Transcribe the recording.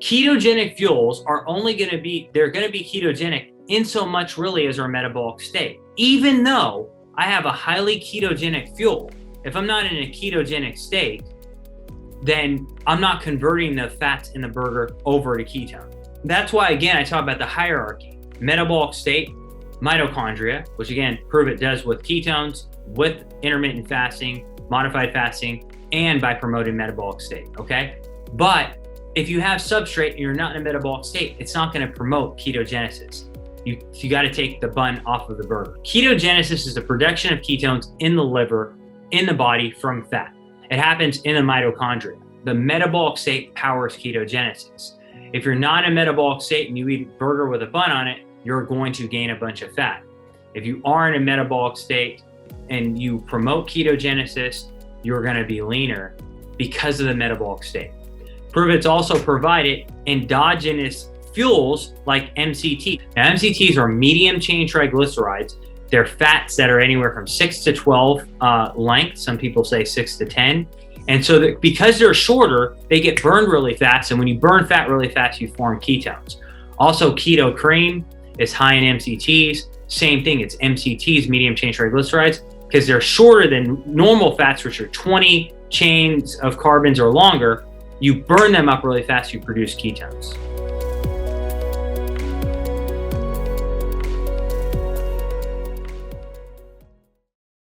Ketogenic fuels are only going to be, they're going to be ketogenic in so much really as our metabolic state. Even though I have a highly ketogenic fuel, if I'm not in a ketogenic state, then I'm not converting the fats in the burger over to ketone. That's why, again, I talk about the hierarchy. Metabolic state, mitochondria, which again, Pruvit does with ketones, with intermittent fasting, modified fasting, and by promoting metabolic state, okay? But if you have substrate and you're not in a metabolic state, it's not gonna promote ketogenesis. You gotta take the bun off of the burger. Ketogenesis is the production of ketones in the liver, in the body from fat. It happens in the mitochondria. The metabolic state powers ketogenesis. If you're not in a metabolic state and you eat a burger with a bun on it, you're going to gain a bunch of fat. If you are in a metabolic state and you promote ketogenesis, you're gonna be leaner because of the metabolic state. Pruvit's also provided endogenous fuels like MCT. Now, MCTs are medium chain triglycerides. They're fats that are anywhere from 6 to 12 length. Some people say 6 to 10. And so because they're shorter, they get burned really fast. And when you burn fat really fast, you form ketones. Also, keto cream is high in MCTs. Same thing, it's MCTs, medium chain triglycerides, because they're shorter than normal fats, which are 20 chains of carbons or longer. You burn them up really fast, you produce ketones.